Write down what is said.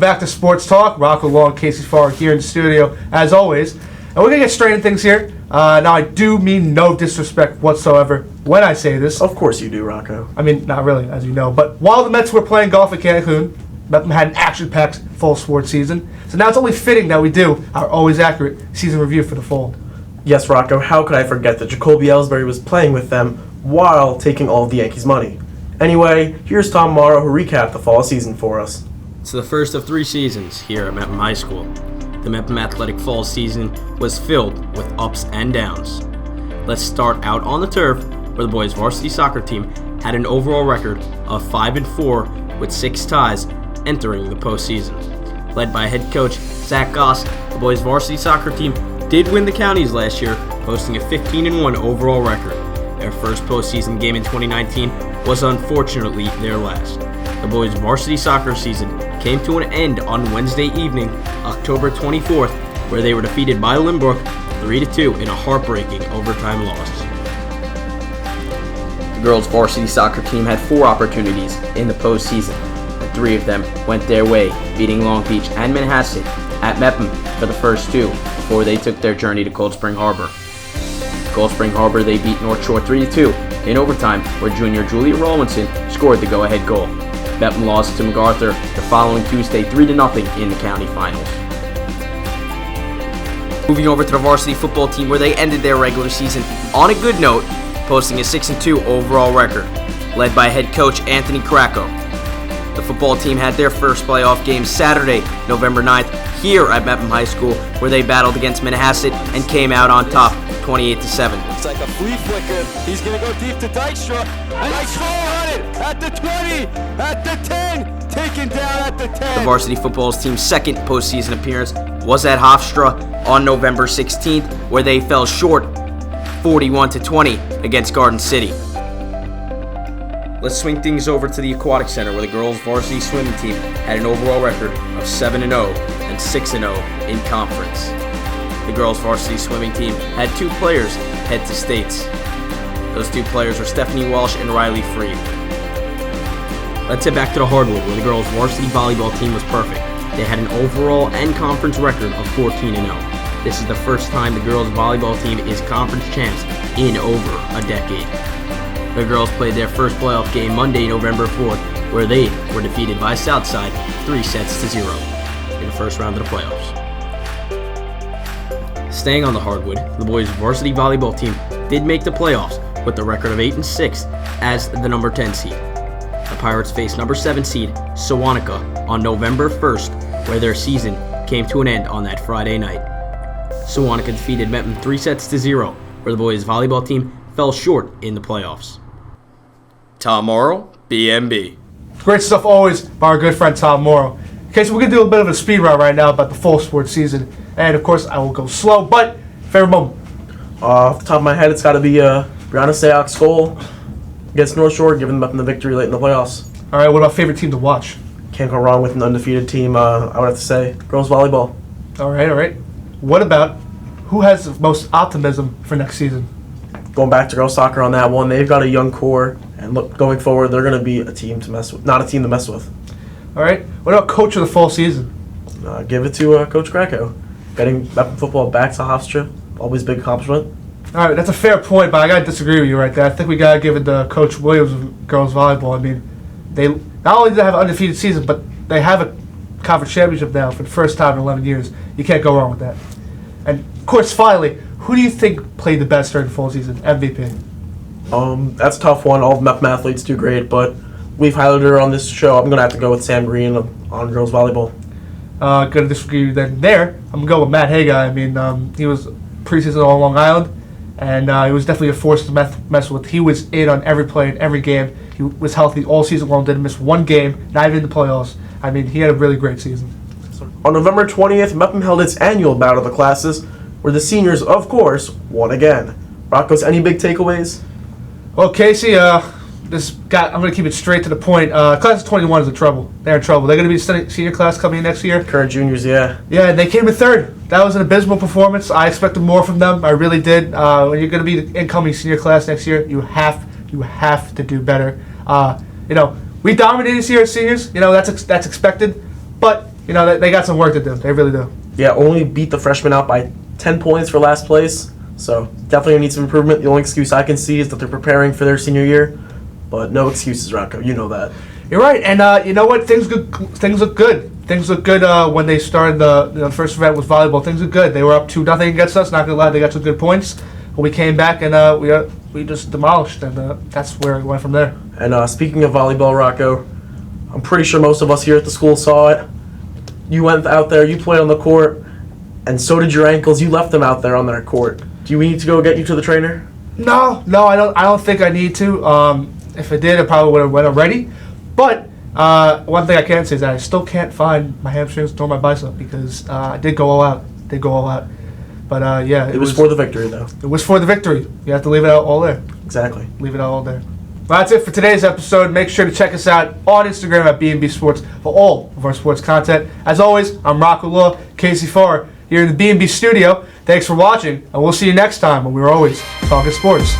back to Sports Talk. Rocco and Casey here in the studio, as always. And we're going to get straight into things here. Now, I do mean no disrespect whatsoever when I say this. Of course you do, Rocco. I mean, not really, as you know. But while the Mets were playing golf at Cancun, Mepham had an action-packed fall sports season. So now it's only fitting that we do our always accurate season review for the fall. Yes, Rocco, how could I forget that Jacoby Ellsbury was playing with them while taking all of the Yankees' money? Anyway, here's Tom Morrow, who recapped the fall season for us. It's the first of 3 seasons here at Mepham High School. The Mepham Athletic fall season was filled with ups and downs. Let's start out on the turf, where the boys' varsity soccer team had an overall record of 5-4 with 6 ties entering the postseason. Led by head coach Zach Goss, the boys' varsity soccer team did win the counties last year, posting a 15-1 overall record. Their first postseason game in 2019 was unfortunately their last. The boys' varsity soccer season came to an end on Wednesday evening, October 24th, where they were defeated by Lynbrook 3-2 in a heartbreaking overtime loss. The girls' varsity soccer team had 4 opportunities in the postseason, and 3 of them went their way, beating Long Beach and Manhasset at Mepham for the first 2 before they took their journey to Cold Spring Harbor. Cold Spring Harbor, they beat North Shore 3-2 in overtime, where junior Julia Rawlinson scored the go-ahead goal. Mepham lost to MacArthur the following Tuesday 3-0 in the county finals. Moving over to the varsity football team, where they ended their regular season on a good note, posting a 6-2 overall record, led by head coach Anthony Kracko. The football team had their first playoff game Saturday, November 9th, here at Mepham High School, where they battled against Manhasset and came out on top, 28-7. It's like a flea flicker. He's going to go deep to Dykstra. And Dykstra on it at the 20, at the 10, taken down at the 10. The varsity football team's second postseason appearance was at Hofstra on November 16th, where they fell short 41-20 against Garden City. Let's swing things over to the Aquatic Center, where the girls' varsity swimming team had an overall record of 7-0 and 6-0 in conference. The girls' varsity swimming team had 2 players head to states. Those 2 players were Stephanie Walsh and Riley Freed. Let's head back to the hardwood, where the girls' varsity volleyball team was perfect. They had an overall and conference record of 14-0. This is the first time the girls' volleyball team is conference champs in over a decade. The girls played their first playoff game Monday, November 4th, where they were defeated by Southside 3-0 in the first round of the playoffs. Staying on the hardwood, the boys' varsity volleyball team did make the playoffs with a record of 8-6 as the number 10 seed. The Pirates faced number 7 seed Sewanee on November 1st, where their season came to an end on that Friday night. Sewanee defeated Mepham 3-0, where the boys' volleyball team fell short in the playoffs. Tom Morrow, BMB. Great stuff always by our good friend Tom Morrow. Okay, so we're going to do a bit of a speed run right now about the fall sports season. And, of course, I will go slow, but favorite moment. Off the top of my head, it's got to be Brianna Sayok's goal against North Shore, giving them the victory late in the playoffs. All right, what about favorite team to watch? Can't go wrong with an undefeated team, I would have to say. Girls volleyball. All right. What about who has the most optimism for next season? Going back to girls soccer on that one, they've got a young core, and look, going forward, they're going to be a team to mess with, not a team to mess with. All right. What about coach of the fall season? Give it to Coach Kracko. Getting Mepham football back to Hofstra, always a big accomplishment. All right, that's a fair point, but I got to disagree with you right there. I think we got to give it to Coach Williams of girls volleyball. I mean, they not only do they have an undefeated season, but they have a conference championship now for the first time in 11 years. You can't go wrong with that. And, of course, finally, who do you think played the best during the fall season? MVP. That's a tough one. All the Mepham athletes do great, but we've highlighted her on this show. I'm going to have to go with Sam Green on girls volleyball. Going to disagree with that there. I'm going to go with Matt Haggai. I mean, he was preseason on Long Island, and he was definitely a force to mess with. He was in on every play in every game. He was healthy all season long, didn't miss one game, not even in the playoffs. I mean, he had a really great season. On November 20th, Mepham held its annual Battle of the Classes, where the seniors, of course, won again. Rocco's, any big takeaways? Well, Casey, I'm going to keep it straight to the point. Class of 21 is in trouble. They're in trouble. They're going to be the senior class coming in next year. Current juniors, yeah. Yeah, they came in third. That was an abysmal performance. I expected more from them. I really did. When you're going to be the incoming senior class next year, you have to do better. We dominated this year as seniors. That's expected. But they got some work to do. They really do. Yeah, only beat the freshmen out by 10 points for last place. So definitely need some improvement. The only excuse I can see is that they're preparing for their senior year. But no excuses, Rocco. You know that. You're right, and you know what? Things look good. Things look good when they started the first event with volleyball. Things look good. They were up 2-0 against us. Not gonna lie, they got some good points. But we came back and we just demolished, and that's where it went from there. And speaking of volleyball, Rocco, I'm pretty sure most of us here at the school saw it. You went out there, you played on the court, and so did your ankles. You left them out there on their court. Do we need to go get you to the trainer? No, I don't think I need to. If I did, I probably would have went already. But one thing I can say is that I still can't find my hamstrings nor my bicep because I did go all out. But yeah, It was for the victory, though. It was for the victory. You have to leave it out all there. Exactly. Leave it out all there. Well, that's it for today's episode. Make sure to check us out on Instagram at B&B Sports for all of our sports content. As always, I'm Rocco Casey Farr here in the B&B studio. Thanks for watching, and we'll see you next time when we're always talking sports.